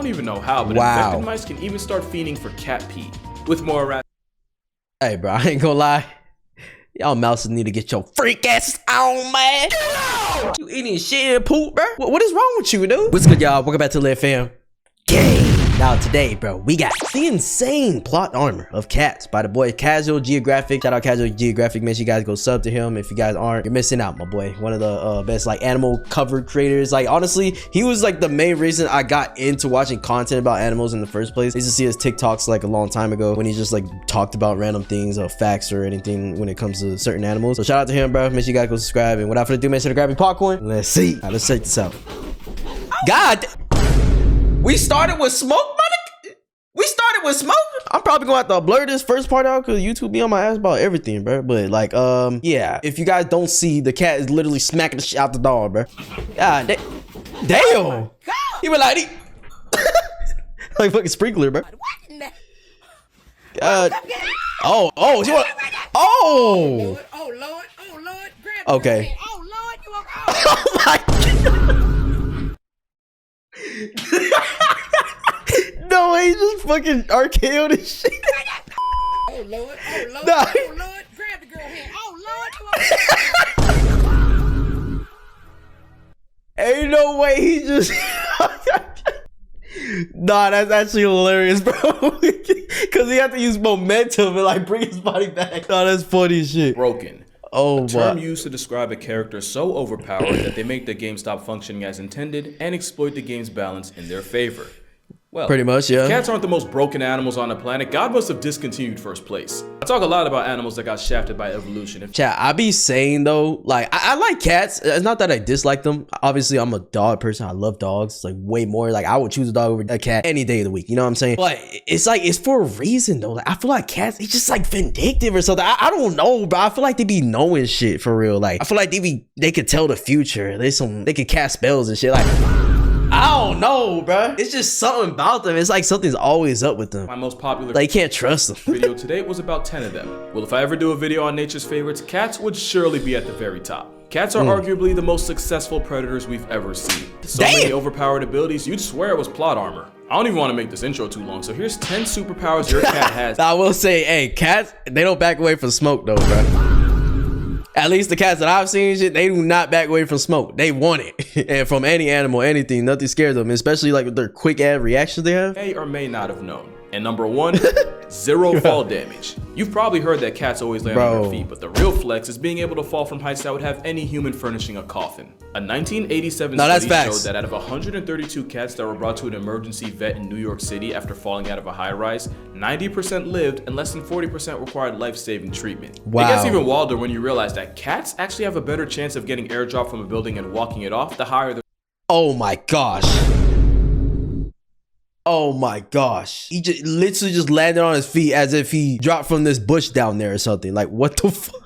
don't even know how, but infected mice can even start fiending for cat pee. With more rats. Hey, bro, I ain't gonna lie. Y'all mouses need to get your freak ass on, man. You eating shit and poop, bro? What is wrong with you, dude? What's good, y'all? Welcome back to Live Fam. Now today, bro, we got the insane plot armor of cats by the boy Casual Geographic. Shout out Casual Geographic. Make sure you guys go sub to him. If you guys aren't, you're missing out, my boy. One of the best like animal cover creators. Like honestly, he was like the main reason I got into watching content about animals in the first place. I used to see his TikToks like a long time ago when he just like talked about random things or facts or anything when it comes to certain animals. So shout out to him, bro. Make sure you guys go subscribe. And without further ado, make sure to grab your popcorn. Let's see. All right, let's check this out. God, we started with smoke, buddy. We started with smoke. I'm probably gonna have to blur this first part out because YouTube be on my ass about everything, bro. But like, yeah. If you guys don't see, the cat is literally smacking the shit out the dog, bro. God, damn. He was like, like fucking sprinkler, bro. God. Oh, she want. Oh. Oh Lord. Grab okay. Oh Lord, you are. Oh my God. No way, he just fucking RKO'd this shit. Oh Lord, nah. oh Lord, grab the girl hand. Oh Lord, you are. Ain't no way he just. Nah, that's actually hilarious, bro. Because he had to use momentum and like bring his body back. Nah, that's funny as shit. Broken. Oh, a term used to describe a character so overpowered that they make the game stop functioning as intended and exploit the game's balance in their favor. Well, pretty much, yeah. Cats aren't the most broken animals on the planet. God must have discontinued first place. I talk a lot about animals that got shafted by evolution. Chat, I be saying though, like I like cats. It's not that I dislike them. Obviously, I'm a dog person. I love dogs, like way more. Like I would choose a dog over a cat any day of the week. You know what I'm saying? But it's like it's for a reason though. Like I feel like cats, it's just like vindictive or something. I don't know, bro. I feel like they be knowing shit for real. Like I feel like they could tell the future. They could cast spells and shit. Like I don't know, bro. It's just something about them. It's like something's always up with them. My most popular like can't trust them. video today was about 10 of them. Well, if I ever do a video on nature's favorites, cats would surely be at the very top. Cats are arguably the most successful predators we've ever seen. So many overpowered abilities, you'd swear it was plot armor. I don't even want to make this intro too long, so here's 10 superpowers your cat has. I will say, hey, cats, they don't back away from smoke though, bro. At least the cats that I've seen, shit, they do not back away from smoke. They want it. And from any animal, anything, nothing scares them, especially like with their quick ass reactions they have. May or may not have known. And number one, zero fall damage. You've probably heard that cats always land on their feet, but the real flex is being able to fall from heights that would have any human furnishing a coffin. A 1987 study showed that out of 132 cats that were brought to an emergency vet in New York City after falling out of a high-rise, 90% lived and less than 40% required life-saving treatment. Wow. It gets even wilder when you realize that cats actually have a better chance of getting airdropped from a building and walking it off the higher the— Oh my gosh. Oh my gosh. He just literally just landed on his feet as if he dropped from this bush down there or something. Like what the fuck?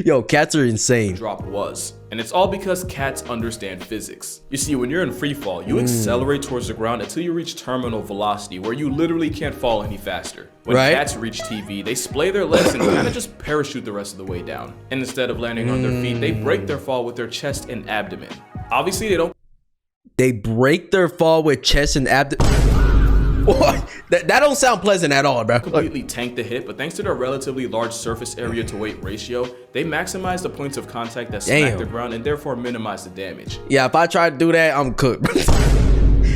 Yo, cats are insane. Drop was. And it's all because cats understand physics. You see, when you're in free fall, you accelerate towards the ground until you reach terminal velocity where you literally can't fall any faster. When cats reach TV, they splay their legs and kind of just parachute the rest of the way down. And instead of landing on their feet, they break their fall with their chest and abdomen. Obviously, they don't— They break their fall with chest and abdomen. What? That don't sound pleasant at all, bro. Completely tank the hit, but thanks to their relatively large surface area to weight ratio, they maximize the points of contact that smack the ground and therefore minimize the damage. Yeah, if I try to do that, I'm cooked.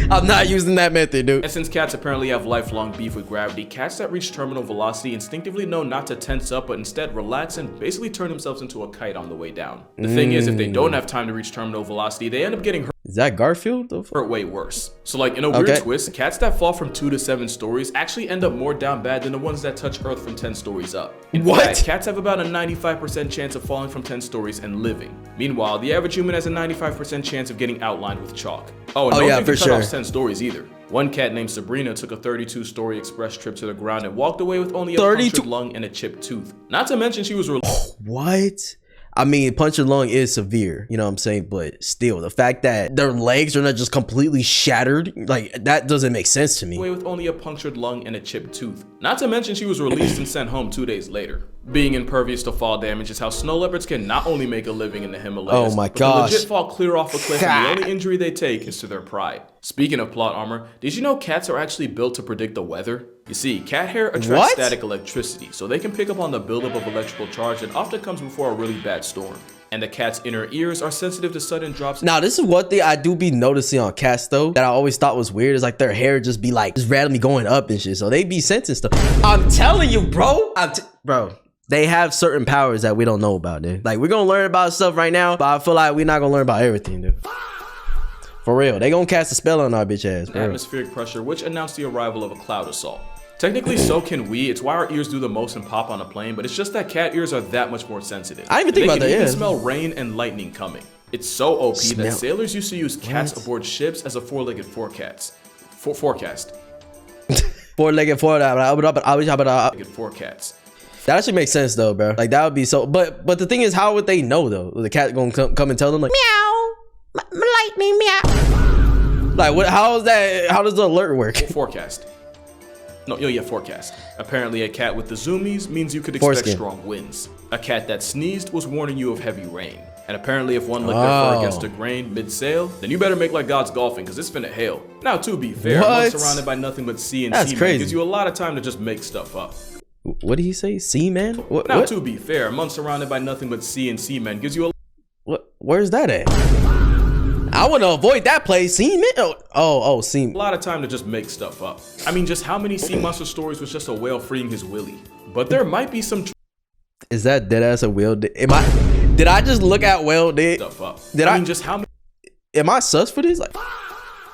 I'm not using that method, dude. And since cats apparently have lifelong beef with gravity, cats that reach terminal velocity instinctively know not to tense up, but instead relax and basically turn themselves into a kite on the way down. The thing is, if they don't have time to reach terminal velocity, they end up getting hurt. Is that Garfield? Hurt way worse. So like in a weird twist, cats that fall from 2 to 7 stories actually end up more down bad than the ones that touch Earth from 10 stories up. In fact, cats have about a 95% chance of falling from 10 stories and living. Meanwhile, the average human has a 95% chance of getting outlined with chalk. Oh, and don't think to cut off 10 stories either. One cat named Sabrina took a 32-story express trip to the ground and walked away with only a punctured lung and a chipped tooth. Not to mention she was What? I mean, punctured lung is severe, you know what I'm saying? But still, the fact that their legs are not just completely shattered, like, that doesn't make sense to me. With only a punctured lung and a chipped tooth. Not to mention she was released and sent home 2 days later. Being impervious to fall damage is how snow leopards can not only make a living in the Himalayas, Oh my but gosh. they legit fall clear off a cliff, and the only injury they take is to their pride. Speaking of plot armor, did you know cats are actually built to predict the weather? You see, cat hair attracts What? static electricity, so they can pick up on the buildup of electrical charge that often comes before a really bad storm. And the cat's inner ears are sensitive to sudden drops. Now, this is one thing I do be noticing on cats, though, that I always thought was weird. Is like their hair just be like, just randomly going up and shit. So they be sensing stuff. I'm telling you, bro. Bro, they have certain powers that we don't know about, dude. Like, we're gonna learn about stuff right now, but I feel like we're not gonna learn about everything, dude. For real. They gonna cast a spell on our bitch ass, bro. Atmospheric pressure, which announced the arrival of a cloud assault. Technically, so can we. It's why our ears do the most and pop on a plane, but it's just that cat ears are that much more sensitive. I didn't even think about that, They can yeah. even smell rain and lightning coming. It's so OP that sailors used to use cats aboard ships as a four-legged forecast. Forecast. Four-legged, Forecast. Forecast. That actually makes sense, though, bro. Like, that would be so. But the thing is, how would they know, though? The cat gonna come and tell them, like, meow, lightning, meow. Like, what? How is that? How does the alert work? Forecast. No, yeah, forecast. Apparently, a cat with the zoomies means you could expect Foreskin. strong winds. A cat that sneezed was warning you of heavy rain. And apparently, if one licked their fur against a grain mid-sail, then you better make like God's golfing, because it's finna hail. Now, to be fair, What? I'm surrounded by nothing but sea and That's sea, crazy. gives you a lot of time to just make stuff up. What did he say? Seaman? What? Now, What? to be fair, a month surrounded by nothing but sea and seamen gives you a What? Where's that at? I want to avoid that place. Seaman? Oh, seaman. lot of time to just make stuff up. I mean, just how many sea monster stories was just a whale freeing his willy? But there might be some Is that dead ass a whale dick? Did I just look at whale dick? stuff up. Did I mean, just how many Am I sus for this? Like,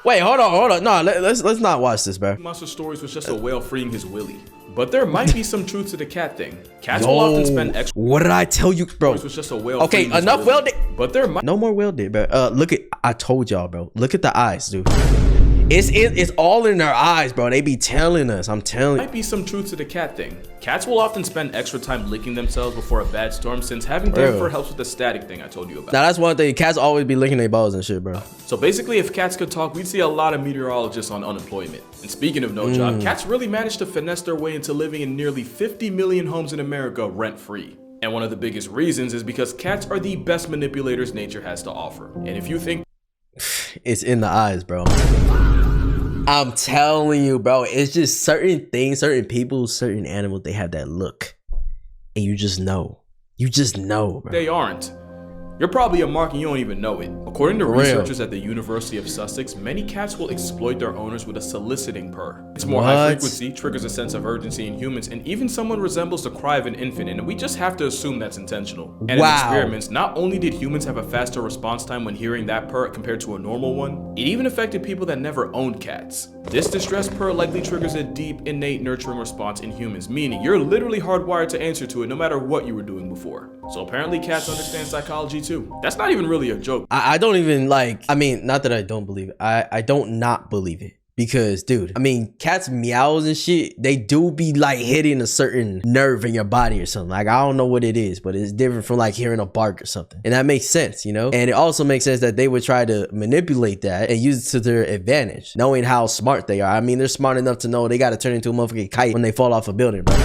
wait, hold on. No, let's not watch this, bro. monster stories was just a whale freeing his willy? But there might be some truth to the cat thing. Cats will often spend extra What did I tell you, bro? was just a whale. Okay, freeing his enough willy. whale dick. But there might No more whale dick, bro. Look at. I told y'all, bro. Look at the eyes, dude. It's all in their eyes, bro. They be telling us. I'm telling you. be some truth to the cat thing. Cats will often spend extra time licking themselves before a bad storm, since having damp fur helps with the static thing I told you about. Now that's one thing. Cats always be licking their balls and shit, bro. So basically, if cats could talk, we'd see a lot of meteorologists on unemployment. And speaking of no job, cats really managed to finesse their way into living in nearly 50 million homes in America rent-free. And one of the biggest reasons is because cats are the best manipulators nature has to offer. And if you think It's in the eyes, bro. I'm telling you, bro. It's just certain things, certain people, certain animals, they have that look. And you just know. You just know, bro. they aren't, you're probably a mark and you don't even know it. According to researchers at the University of Sussex, many cats will exploit their owners with a soliciting purr. It's more high What? frequency, triggers a sense of urgency in humans, and even someone resembles the cry of an infant, and we just have to assume that's intentional. And in Wow. experiments, not only did humans have a faster response time when hearing that purr compared to a normal one, it even affected people that never owned cats. This distressed purr likely triggers a deep, innate nurturing response in humans, meaning you're literally hardwired to answer to it no matter what you were doing before. So apparently cats understand psychology too. That's not even really a joke. I don't even like, I mean, not that I don't believe it. I don't not believe it. Because, dude, I mean, cats meows and shit, they do be like hitting a certain nerve in your body or something. Like, I don't know what it is, but it's different from like hearing a bark or something. And that makes sense, you know? And it also makes sense that they would try to manipulate that and use it to their advantage, knowing how smart they are. I mean, they're smart enough to know they got to turn into a motherfucking kite when they fall off a building, bro.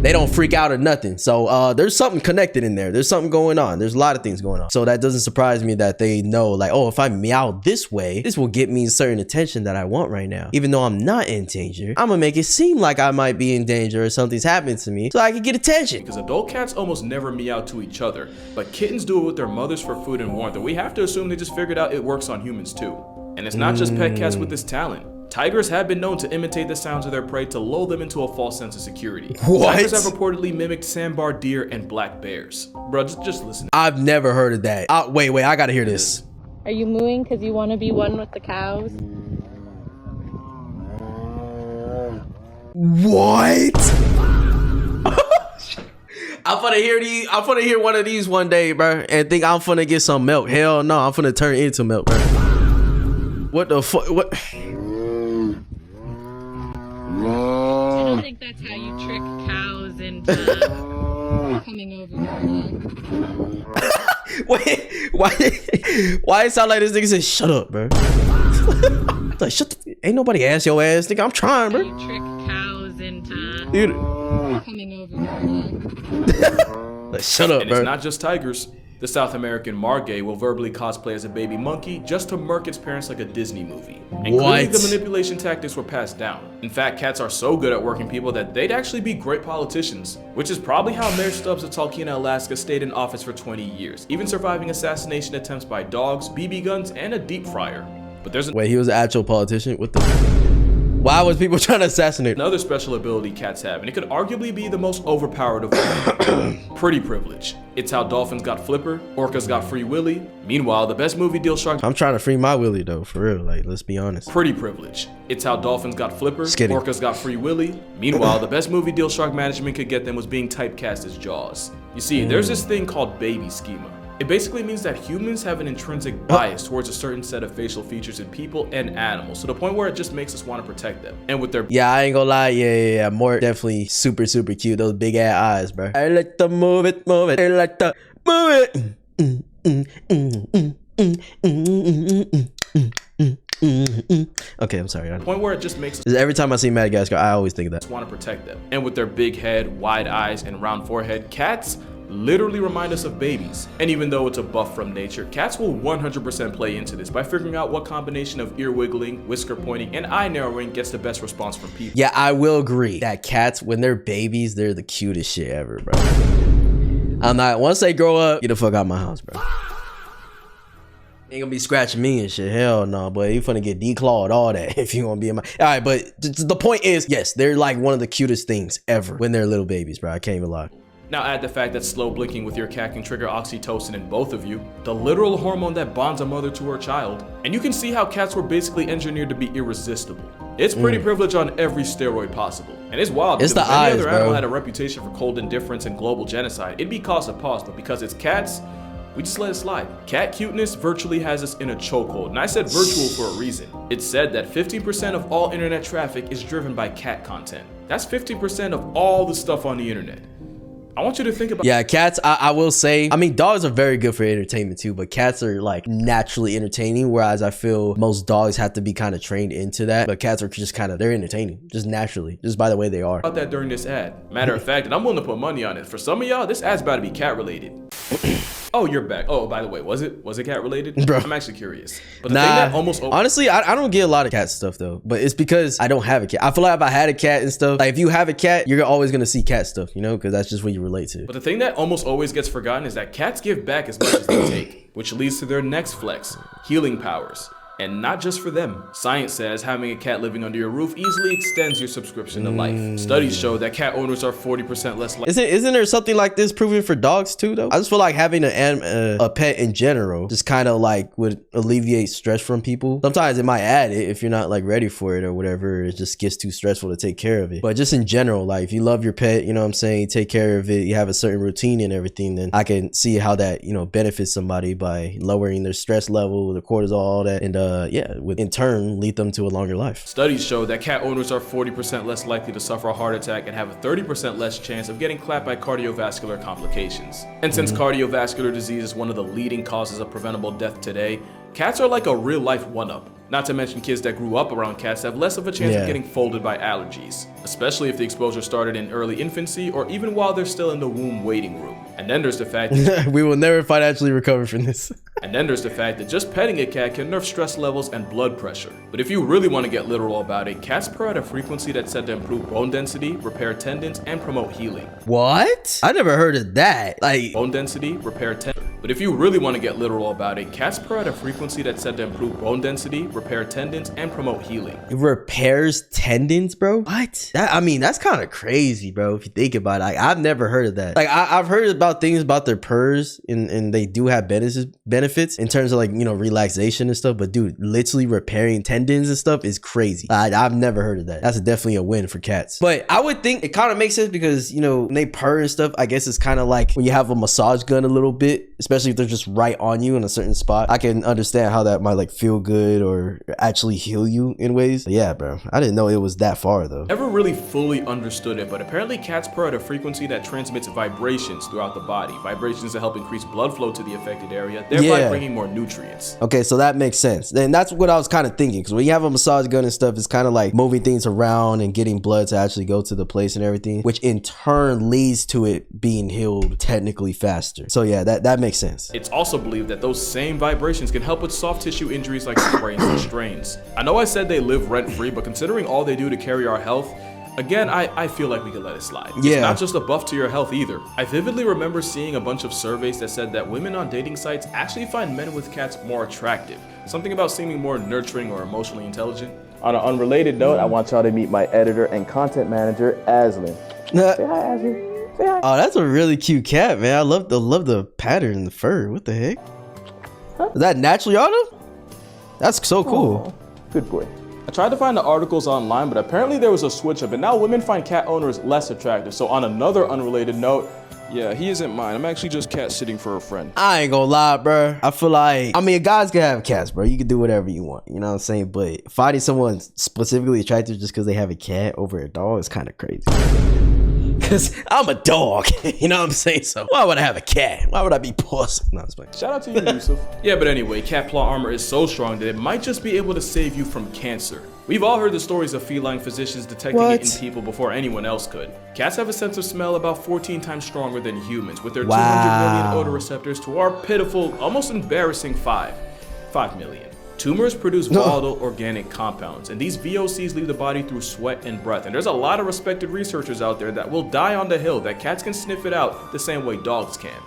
They don't freak out or nothing. So there's something connected in there. There's something going on. There's a lot of things going on. So that doesn't surprise me that they know, like, oh, if I meow this way, this will get me certain attention that I want right now. Even though I'm not in danger, I'm gonna make it seem like I might be in danger or something's happening to me so I can get attention. Because adult cats almost never meow to each other, but kittens do it with their mothers for food and warmth, and we have to assume they just figured out it works on humans too. And it's not just pet cats with this talent. Tigers have been known to imitate the sounds of their prey to lull them into a false sense of security. What? Tigers have reportedly mimicked sandbar deer and black bears. Bro, just listen. I've never heard of that. Wait, I gotta hear this. Are you mooing because you want to be one with the cows? What? I'm finna hear one of these one day, bro, and think I'm finna get some milk. Hell no, I'm finna turn into milk, bro. What the fuck? What? I don't think that's how you trick cows into coming over your leg. Wait, why it sound like this nigga said, shut up, bro? Like, ain't nobody ask your ass, nigga. I'm trying, bro. You trick cows into and Dude. coming over. Shut up, And bro. it's not just tigers. The South American margay will verbally cosplay as a baby monkey just to murk its parents like a Disney movie. And clearly What? the manipulation tactics were passed down. In fact, cats are so good at working people that they'd actually be great politicians, which is probably how Mayor Stubbs of Talkeetna, Alaska stayed in office for 20 years, even surviving assassination attempts by dogs, BB guns, and a deep fryer. But there's Wait, he was an actual politician? What the? Why was people trying to assassinate him? another special ability cats have, and it could arguably be the most overpowered of all. Pretty privilege. It's how dolphins got Flipper, orcas got Free Willy. Meanwhile, the best movie deal shark. I'm trying to free my Willie though, for real. Like, let's be honest. Pretty privilege. It's how dolphins got Flipper, Just kidding. orcas got Free Willy. Meanwhile, the best movie deal shark management could get them was being typecast as Jaws. You see, there's this thing called baby schema. It basically means that humans have an intrinsic bias towards a certain set of facial features in people and animals, to the point where it just makes us want to protect them. And with their Yeah, I ain't gonna lie. Yeah. More definitely super cute. Those big ass eyes, bro. I like to move it. I like to move it. Okay, I'm sorry. point where it just makes us Every time I see Madagascar, I always think of that. want to protect them. And with their big head, wide eyes, and round forehead, cats literally remind us of babies. And even though it's a buff from nature, cats will 100% play into this by figuring out what combination of ear wiggling, whisker pointing, and eye narrowing gets the best response from people. Yeah, I will agree that cats, when they're babies, they're the cutest shit ever, bro. I'm not. Once they grow up, get the fuck out of my house, bro. Ain't gonna be scratching me and shit. Hell no, boy. You finna get declawed, all that, if you gonna be in my. All right, but the point is, yes, they're like one of the cutest things ever when they're little babies, bro. I can't even lie. Now add the fact that slow blinking with your cat can trigger oxytocin in both of you, the literal hormone that bonds a mother to her child, and you can see how cats were basically engineered to be irresistible. It's pretty privilege on every steroid possible. And it's wild It's because the if any eyes, other animal bro. had a reputation for cold indifference and global genocide, it'd be cause of pause, but because it's cats, we just let it slide. Cat cuteness virtually has us in a chokehold, and I said virtual for a reason. It's said that 15% of all internet traffic is driven by cat content. That's 50% of all the stuff on the internet. I want you to think about Yeah, cats, I will say, I mean, dogs are very good for entertainment too, but cats are like naturally entertaining, whereas I feel most dogs have to be kind of trained into that, but cats are just kind of, they're entertaining, just naturally, just by the way they are. that during this ad. Matter of fact, and I'm willing to put money on it. For some of y'all, this ad's about to be cat related. Oh, you're back. Oh, by the way, was it cat related? Bro. I'm actually curious. But the thing that almost honestly, I don't get a lot of cat stuff though, but it's because I don't have a cat. I feel like if I had a cat and stuff, like if you have a cat, you're always gonna see cat stuff, you know, because that's just what you relate to. But the thing that almost always gets forgotten is that cats give back as much as they take, which leads to their next flex, healing powers. And not just for them. Science says having a cat living under your roof easily extends your subscription to life. Studies show that cat owners are 40% less likely. Isn't there something like this proven for dogs too though? I just feel like having a pet in general just kind of like would alleviate stress from people. Sometimes it might add it if you're not like ready for it or whatever. It just gets too stressful to take care of it. But just in general, like if you love your pet, you know what I'm saying, you take care of it, you have a certain routine and everything, then I can see how that, you know, benefits somebody by lowering their stress level, the cortisol, all that, and yeah, would in turn lead them to a longer life. Studies show that cat owners are 40% less likely to suffer a heart attack and have a 30% less chance of getting clapped by cardiovascular complications. And since cardiovascular disease is one of the leading causes of preventable death today, cats are like a real life one-up. Not to mention kids that grew up around cats have less of a chance of getting folded by allergies, especially if the exposure started in early infancy or even while they're still in the womb waiting room. And then there's the fact that we will never financially recover from this. And then there's the fact that just petting a cat can nerf stress levels and blood pressure. But if you really want to get literal about it, cats purr at a frequency that's said to improve bone density, repair tendons, and promote healing. What? I never heard of that. Like Bone density, repair tendons. But if you really want to get literal about it, cats purr at a frequency that's said to improve bone density, repair tendons, and promote healing. it repairs tendons, bro. What? I mean, that's kind of crazy, bro. If you think about it, like I've never heard of that. Like I've heard about things about their purrs, and they do have benefits in terms of like, you know, relaxation and stuff. But dude, literally repairing tendons and stuff is crazy. I've never heard of that. That's definitely a win for cats. But I would think it kind of makes sense because, you know, when they purr and stuff, I guess it's kind of like when you have a massage gun a little bit. especially if they're just right on you in a certain spot. I can understand how that might like feel good or actually heal you in ways. But yeah, bro, I didn't know it was that far though. Never really fully understood it, but apparently cats purr at a frequency that transmits vibrations throughout the body. Vibrations that help increase blood flow to the affected area, thereby bringing more nutrients. Okay, so that makes sense. And that's what I was kind of thinking, because when you have a massage gun and stuff, it's kind of like moving things around and getting blood to actually go to the place and everything, which in turn leads to it being healed technically faster. So yeah, that makes sense. It's also believed that those same vibrations can help with soft tissue injuries like sprains and strains. I know I said they live rent-free, but considering all they do to carry our health, again, I feel like we can let it slide. Yeah. It's not just a buff to your health either. I vividly remember seeing a bunch of surveys that said that women on dating sites actually find men with cats more attractive. Something about seeming more nurturing or emotionally intelligent. On an unrelated note, I want y'all to meet my editor and content manager, Aslan. Say hi, Aslan. Say hi. Oh, that's a really cute cat, man. I love the pattern in the fur. What the heck? Huh? Is that naturally on him? That's so cool. Aww, good boy. I tried to find the articles online, but apparently there was a switch up and now women find cat owners less attractive. So on another unrelated note, yeah, he isn't mine. I'm actually just cat sitting for a friend. I ain't gonna lie, bro. I feel like, I mean, guys can have cats, bro. You can do whatever you want. You know what I'm saying? But finding someone specifically attractive just because they have a cat over a dog is kind of crazy. Because I'm a dog. You know what I'm saying? So why would I have a cat? Why would I be pussy? No, it's fine. Shout out to you, Yusuf. Yeah, but anyway, cat claw armor is so strong that it might just be able to save you from cancer. We've all heard the stories of feline physicians detecting it in people before anyone else could. Cats have a sense of smell about 14 times stronger than humans, with their 200 million odor receptors to our pitiful, almost embarrassing 5 million. Tumors produce volatile organic compounds, and these VOCs leave the body through sweat and breath. And there's a lot of respected researchers out there that will die on the hill that cats can sniff it out the same way dogs can.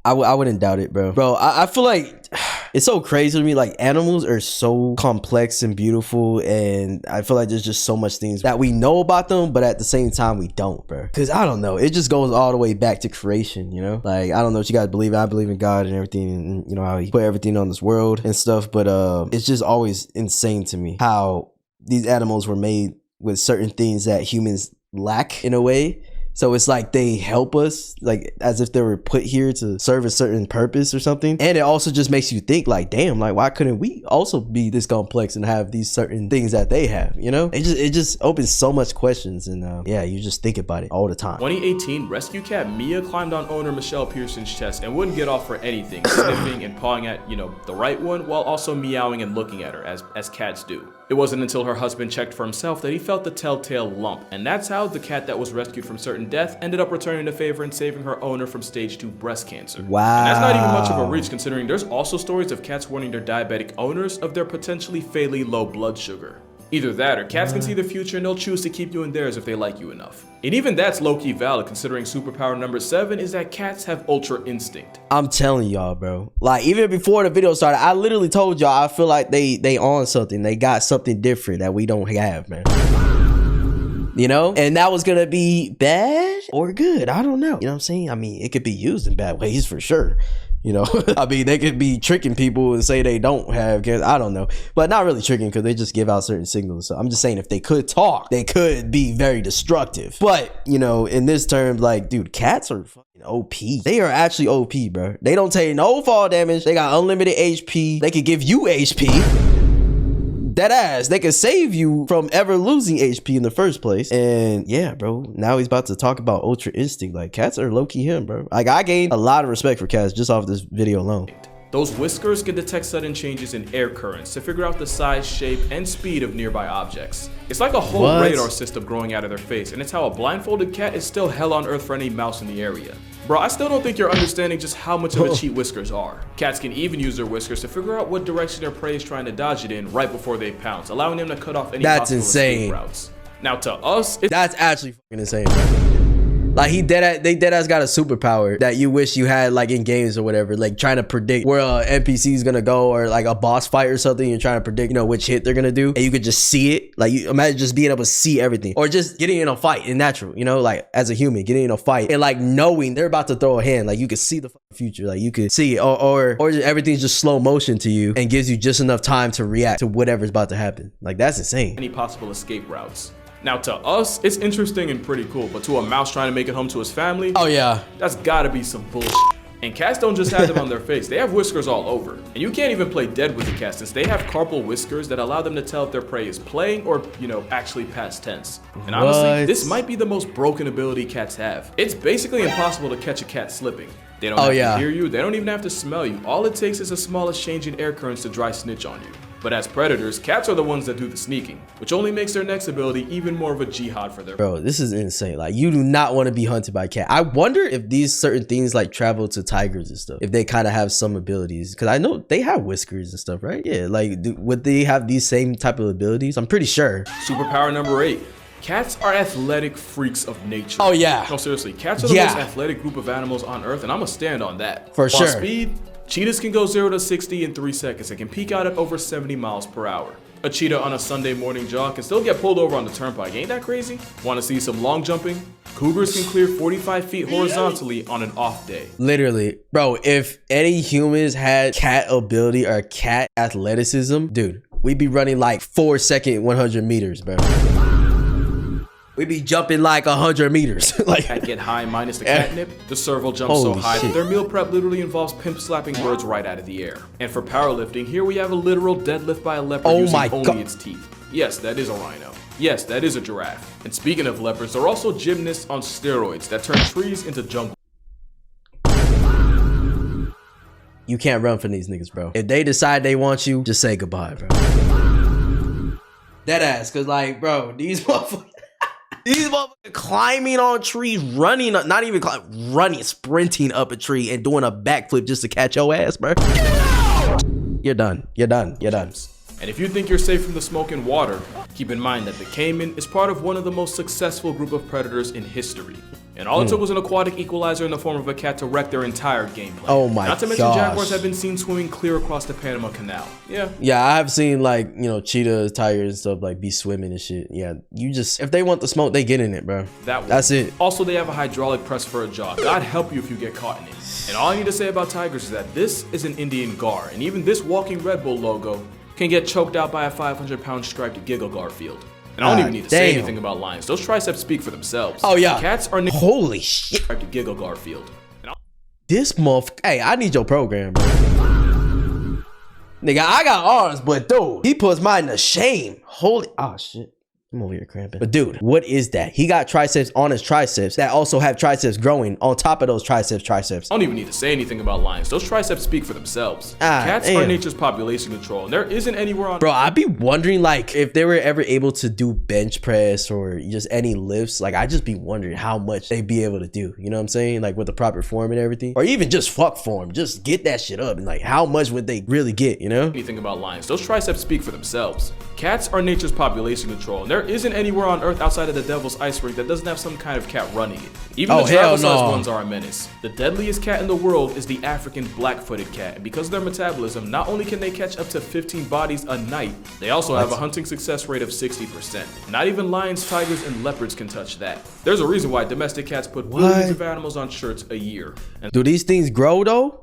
I wouldn't doubt it, bro. Bro, I feel like it's so crazy to me. Like, animals are so complex and beautiful, and I feel like there's just so much things that we know about them, but at the same time we don't, bro. Because I don't know, it just goes all the way back to creation, you know? Like, I don't know what you guys believe. I believe in God and everything, and you know how he put everything on this world and stuff, but it's just always insane to me how these animals were made with certain things that humans lack in a way. So it's like they help us, like as if they were put here to serve a certain purpose or something. And it also just makes you think like, damn, like why couldn't we also be this complex and have these certain things that they have, you know? It just opens so much questions, and yeah, you just think about it all the time. 2018, rescue cat Mia climbed on owner Michelle Pearson's chest and wouldn't get off for anything, sniffing and pawing at, you know, the right one while also meowing and looking at her as cats do. It wasn't until her husband checked for himself that he felt the telltale lump, and that's how the cat that was rescued from certain death ended up returning the favor and saving her owner from stage 2 breast cancer. Wow. And that's not even much of a reach, considering there's also stories of cats warning their diabetic owners of their potentially fatally low blood sugar. Either that, or cats can see the future and they'll choose to keep you in theirs if they like you enough. And even that's low-key valid, considering superpower number 7 is that cats have ultra instinct. I'm telling y'all, bro. Like, even before the video started, I literally told y'all I feel like they on something. They got something different that we don't have, man. You know? And that was gonna be bad or good. I don't know. You know what I'm saying? I mean, it could be used in bad ways for sure. You know, I mean, they could be tricking people and say they don't have cancer. I don't know, but not really tricking because they just give out certain signals. So I'm just saying, if they could talk, they could be very destructive. But, you know, in this term, like, dude, cats are fucking OP. They are actually OP, bro. They don't take no fall damage. They got unlimited HP. They could give you HP. That ass, they can save you from ever losing HP in the first place. And yeah, bro, now he's about to talk about ultra instinct. Like, cats are low-key him, bro. Like, I gained a lot of respect for cats just off this video alone. Those whiskers can detect sudden changes in air currents to figure out the size, shape, and speed of nearby objects. It's like a whole radar system growing out of their face, and it's how a blindfolded cat is still hell on earth for any mouse in the area. Bro, I still don't think you're understanding just how much of a cheat whiskers are. Cats can even use their whiskers to figure out what direction their prey is trying to dodge it in right before they pounce, allowing them to cut off any possible escape routes. Now to us, that's actually fucking insane, bro. Like, they deadass got a superpower that you wish you had, like, in games or whatever, like trying to predict where a NPC is gonna go, or like a boss fight or something. You're trying to predict, you know, which hit they're gonna do, and you could just see it. Like, you imagine just being able to see everything, or just getting in a fight in natural, you know, like as a human getting in a fight and like knowing they're about to throw a hand. Like, you could see the future, like you could see it, or everything's just slow motion to you and gives you just enough time to react to whatever's about to happen. Like, that's insane. Any possible escape routes. Now to us, it's interesting and pretty cool, but to a mouse trying to make it home to his family, oh yeah, that's gotta be some bullshit. And cats don't just have them on their face, they have whiskers all over. And you can't even play dead with a cat since they have carpal whiskers that allow them to tell if their prey is playing or, actually past tense. And honestly, this might be the most broken ability cats have. It's basically impossible to catch a cat slipping. They don't have to hear you, they don't even have to smell you. All it takes is a smallest change in air currents to dry snitch on you. But as predators, cats are the ones that do the sneaking, which only makes their next ability even more of a jihad for their— Bro, this is insane. Like, you do not want to be hunted by a cat. I wonder if these certain things like travel to tigers and stuff, if they kind of have some abilities, because I know they have whiskers and stuff, right? Yeah, like, would they have these same type of abilities? I'm pretty sure. Superpower number 8. Cats are athletic freaks of nature. Oh, yeah. No, seriously, cats are the most athletic group of animals on Earth, and I'm gonna stand on that. For sure. Speed, cheetahs can go 0 to 60 in 3 seconds and can peak out at over 70 miles per hour. A cheetah on a Sunday morning jog can still get pulled over on the turnpike. Ain't that crazy? Want to see some long jumping? Cougars can clear 45 feet horizontally on an off day. Literally. Bro, if any humans had cat ability or cat athleticism, dude, we'd be running like 4-second 100 meters, bro. We be jumping like 100 meters. Like, Cat get high minus the catnip. The serval jumps so high that their meal prep literally involves pimp slapping birds right out of the air. And for powerlifting, here we have a literal deadlift by a leopard using only its teeth. Yes, that is a rhino. Yes, that is a giraffe. And speaking of leopards, they're also gymnasts on steroids that turn trees into jungle. You can't run from these niggas, bro. If they decide they want you, just say goodbye, bro. Deadass, cause like, bro, these motherfuckers. These motherfuckers climbing on trees, running, not even running, sprinting up a tree and doing a backflip just to catch your ass, bro. You're done. You're done. You're done. And if you think you're safe from the smoke and water, keep in mind that the caiman is part of one of the most successful group of predators in history. And all it took was an aquatic equalizer in the form of a cat to wreck their entire game plan. Oh my Not to mention jaguars have been seen swimming clear across the Panama Canal. Yeah, I've seen like, cheetahs, tigers and stuff like be swimming and shit. Yeah, you just, if they want the smoke, they get in it, bro. That's it. Also, they have a hydraulic press for a jaw. God help you if you get caught in it. And all I need to say about tigers is that this is an Indian gar, and even this walking Red Bull logo can get choked out by a 500-pound striped Giggle Garfield. And I don't even need to say anything about lions. Those triceps speak for themselves. Oh yeah. Cats are holy shit. To Giggle Garfield. This motherfucker. Hey, I need your program, bro. Nigga, I got arms, but dude, he puts mine to shame. Holy, oh shit. I'm over here cramping. But dude, what is that? He got triceps on his triceps that also have triceps growing on top of those triceps. I don't even need to say anything about lions. Those triceps speak for themselves. Cats are nature's population control, and there isn't anywhere on— Bro, I'd be wondering, like, if they were ever able to do bench press or just any lifts, like, I'd just be wondering how much they'd be able to do. You know what I'm saying? Like, with the proper form and everything. Or even just fuck form. Just get that shit up. And, like, how much would they really get, you know? Anything about lions. Those triceps speak for themselves. Cats are nature's population control, and there isn't anywhere on Earth outside of the Devil's Ice Rink that doesn't have some kind of cat running it. Even the travel-sized ones are a menace. The deadliest cat in the world is the African black-footed cat, and because of their metabolism, not only can they catch up to 15 bodies a night, they also have a hunting success rate of 60%. Not even lions, tigers, and leopards can touch that. There's a reason why domestic cats put billions of animals on shirts a year. And do these things grow though?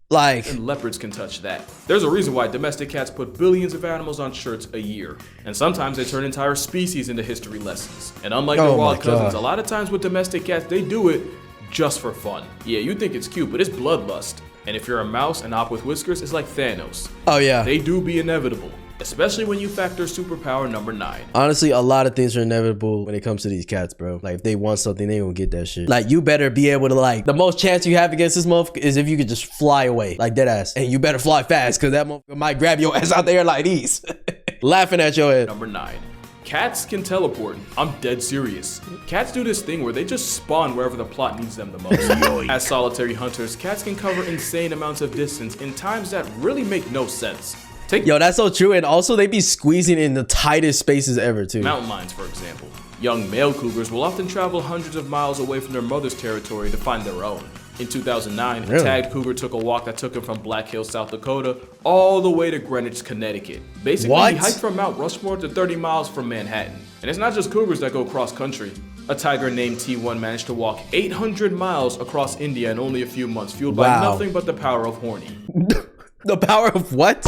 Like, and leopards can touch that. There's a reason why domestic cats put billions of animals on shirts a year. And sometimes they turn entire species into history lessons. And unlike their wild cousins, a lot of times with domestic cats, they do it just for fun. Yeah, you think it's cute, but it's bloodlust. And if you're a mouse, an op with whiskers, it's like Thanos. Oh yeah. They do be inevitable. Especially when you factor superpower number 9. Honestly, a lot of things are inevitable when it comes to these cats, bro. Like, if they want something, they gonna get that shit. Like, you better be able to, like, the most chance you have against this motherfucker is if you could just fly away, like dead ass. And you better fly fast, because that motherfucker might grab your ass out there like these. Laughing at your head. Number 9. Cats can teleport. I'm dead serious. Cats do this thing where they just spawn wherever the plot needs them the most. As solitary hunters, cats can cover insane amounts of distance in times that really make no sense. Yo, that's so true. And also, they be squeezing in the tightest spaces ever, too. Mountain lions, for example. Young male cougars will often travel hundreds of miles away from their mother's territory to find their own. In 2009, a tagged cougar took a walk that took him from Black Hills, South Dakota, all the way to Greenwich, Connecticut. Basically, he hiked from Mount Rushmore to 30 miles from Manhattan. And it's not just cougars that go cross-country. A tiger named T1 managed to walk 800 miles across India in only a few months, fueled by nothing but the power of horny. The power of what?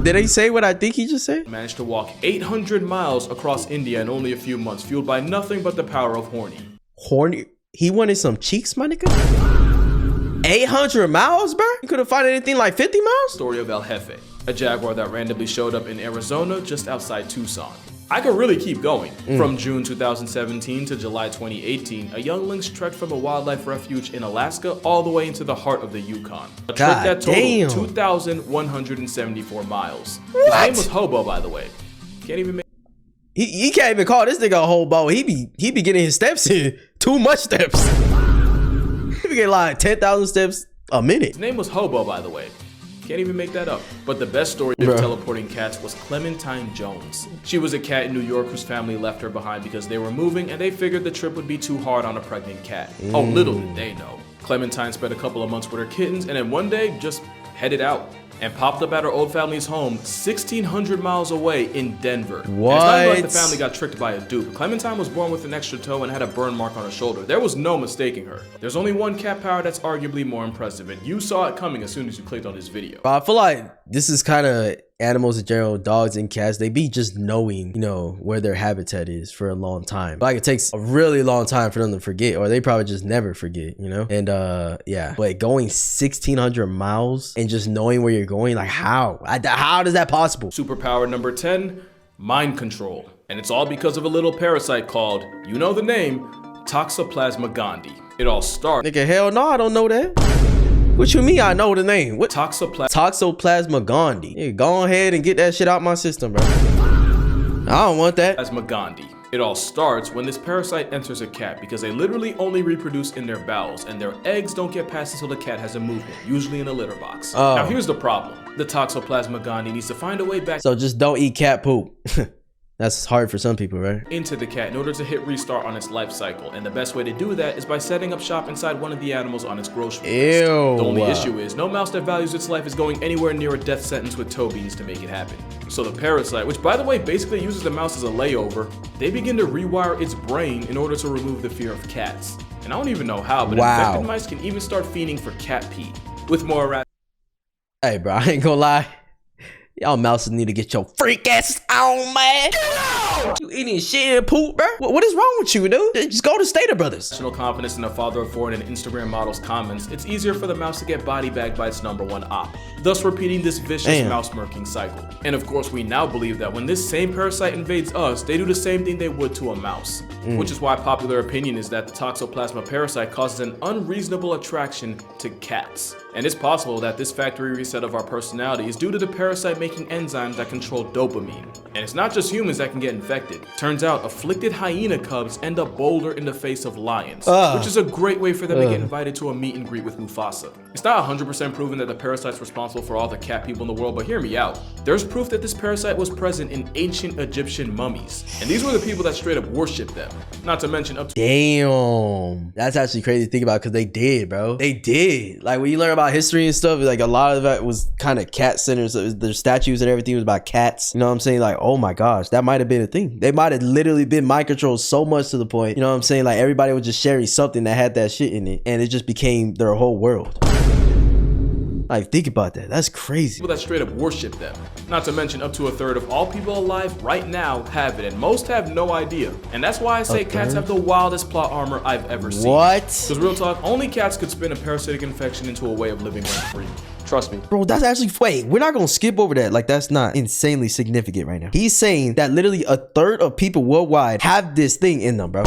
Did he say what I think he just said? Managed to walk 800 miles across India in only a few months, fueled by nothing but the power of horny. Horny? He wanted some cheeks, my nigga? 800 miles, bro? You couldn't find anything like 50 miles? Story of El Jefe, a jaguar that randomly showed up in Arizona just outside Tucson. I could really keep going. From June 2017 to July 2018, a young lynx trekked from a wildlife refuge in Alaska all the way into the heart of the Yukon. A trek that totaled 2,174 miles. His name was Hobo, by the way. Can't even make He can't even call this nigga a hobo. He be getting his steps in. Too much steps. He be getting like 10,000 steps a minute. His name was Hobo, by the way. Can't even make that up. But the best story of teleporting cats was Clementine Jones. She was a cat in New York whose family left her behind because they were moving and they figured the trip would be too hard on a pregnant cat. Oh, little did they know. Clementine spent a couple of months with her kittens and then one day just headed out and popped up at her old family's home 1,600 miles away in Denver. What? And it's not like the family got tricked by a dupe. Clementine was born with an extra toe and had a burn mark on her shoulder. There was no mistaking her. There's only one cat power that's arguably more impressive, and you saw it coming as soon as you clicked on this video. But I feel like this is kind of animals in general, dogs and cats, they be just knowing, you know, where their habitat is for a long time. Like it takes a really long time for them to forget, or they probably just never forget, you know? And yeah, but going 1,600 miles and just knowing where you're going, like how is that possible? Superpower number 10, mind control. And it's all because of a little parasite called, you know the name, Toxoplasma gondii. It all starts. Nigga, hell no, I don't know that. What you mean I know the name? What? Toxoplasma gondii. Yeah, go ahead and get that shit out my system, bro. I don't want that. gondii. It all starts when this parasite enters a cat because they literally only reproduce in their bowels and their eggs don't get passed until the cat has a movement, usually in a litter box. Now here's the problem. The Toxoplasma gondii needs to find a way back So just don't eat cat poop. That's hard for some people, right? into the cat in order to hit restart on its life cycle. And the best way to do that is by setting up shop inside one of the animals on its grocery list. Ew. The only issue is no mouse that values its life is going anywhere near a death sentence with toe beans to make it happen. So the parasite, which by the way basically uses the mouse as a layover, they begin to rewire its brain in order to remove the fear of cats. And I don't even know how, but infected mice can even start fiending for cat pee. With more rats. Hey, bro, I ain't gonna lie. Y'all mouses need to get your freak asses on, man. You eating shit and poop, bro? What is wrong with you, dude? Just go to Stater Brothers. National confidence in a father of four and an Instagram model's comments, it's easier for the mouse to get body bagged by its #1 op, thus repeating this vicious mouse murking cycle. And of course, we now believe that when this same parasite invades us, they do the same thing they would to a mouse. Which is why popular opinion is that the Toxoplasma parasite causes an unreasonable attraction to cats. And it's possible that this factory reset of our personality is due to the parasite making enzymes that control dopamine. And it's not just humans that can get infected. Turns out afflicted hyena cubs end up bolder in the face of lions, which is a great way for them to get invited to a meet and greet with Mufasa. It's not 100% proven that the parasite's responsible for all the cat people in the world, but hear me out. There's proof that this parasite was present in ancient Egyptian mummies. And these were the people that straight up worshipped them. Not to mention up to— Damn. That's actually crazy to think about because they did, bro. They did. Like when you learn about history and stuff, like a lot of that was kind of cat centered. So their statues and everything was about cats. You know what I'm saying? Like, oh my gosh, that might have been a thing. They might have literally been mind controlled so much to the point, you know what I'm saying? Like everybody was just sharing something that had that shit in it and it just became their whole world. Like, think about that. That's crazy. People that straight up worship them. Not to mention up to a third of all people alive right now have it, and most have no idea. And that's why I say cats have the wildest plot armor I've ever seen. What? Because real talk, only cats could spin a parasitic infection into a way of living rent-free. Trust me. Bro, that's actually, wait, we're not gonna skip over that. Like, that's not insanely significant right now. He's saying that literally a third of people worldwide have this thing in them, bro.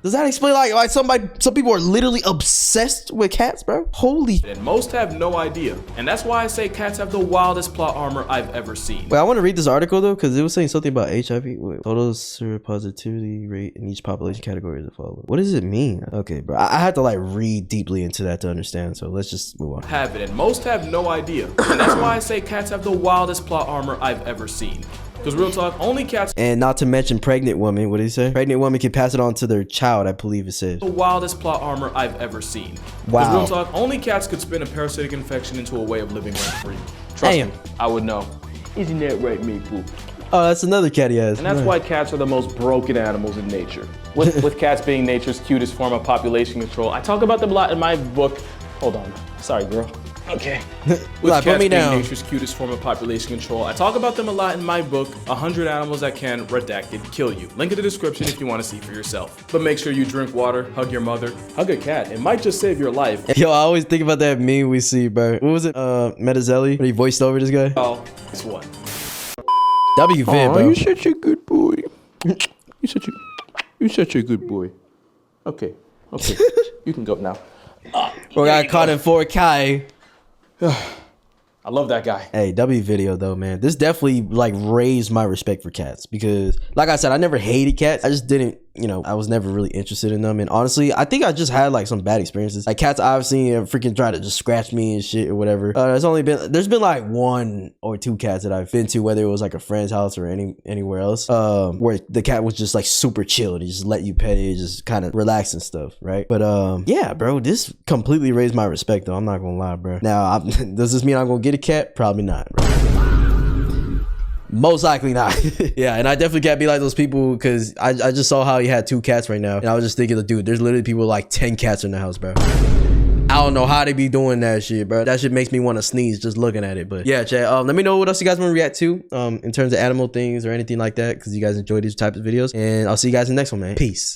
Does that explain like some people are literally obsessed with cats, bro? Holy. And most have no idea. And that's why I say cats have the wildest plot armor I've ever seen. Wait, I want to read this article though, because it was saying something about HIV. Wait, total seropositivity rate in each population category is the following. What does it mean? Okay, bro, I had to like read deeply into that to understand. So let's just move on. Have it, and most have no idea. And that's why I say cats have the wildest plot armor I've ever seen. Because real talk, only cats— and not to mention pregnant women. What did he say? Pregnant women can pass it on to their child, I believe it says. The wildest plot armor I've ever seen. Wow. Because real talk, only cats could spin a parasitic infection into a way of living rent-free. Trust me, I would know. Isn't that right, Maple? Oh, that's another cat he has. And that's why cats are the most broken animals in nature. With cats being nature's cutest form of population control. I talk about them a lot in my book. Hold on. Sorry, girl. Okay. With With put cats me being down. nature's cutest form of population control, I talk about them a lot in my book, 100 Animals That Can, redacted, kill you. Link in the description if you want to see for yourself. But make sure you drink water, hug your mother, hug a cat. It might just save your life. Yo, I always think about that meme we see, bro. What was it? Metazeli? When he voiced over this guy? Oh, it's one. W vid, bro. You're such a good boy. You're such a good boy. Okay. You can go now. Bro, got caught in 4K. I love that guy. Hey, W video though, man. This definitely like raised my respect for cats because, like I said, I never hated cats. I just didn't, you know, I was never really interested in them. And honestly, I think I just had like some bad experiences. Like cats obviously freaking try to just scratch me and shit or whatever. There's been like 1 or 2 cats that I've been to, whether it was like a friend's house or anywhere else, where the cat was just like super chill. They just let you pet it, just kind of relax and stuff, right? But yeah, bro, this completely raised my respect though. I'm not gonna lie, bro. Now, does this mean I'm gonna get a cat? Probably not, bro. Most likely not. Yeah, and I definitely can't be like those people because I just saw how he had 2 cats right now. And I was just thinking, dude, there's literally people with like 10 cats in the house, bro. I don't know how they be doing that shit, bro. That shit makes me want to sneeze just looking at it. But yeah, chat, let me know what else you guys want to react to in terms of animal things or anything like that because you guys enjoy these types of videos. And I'll see you guys in the next one, man. Peace.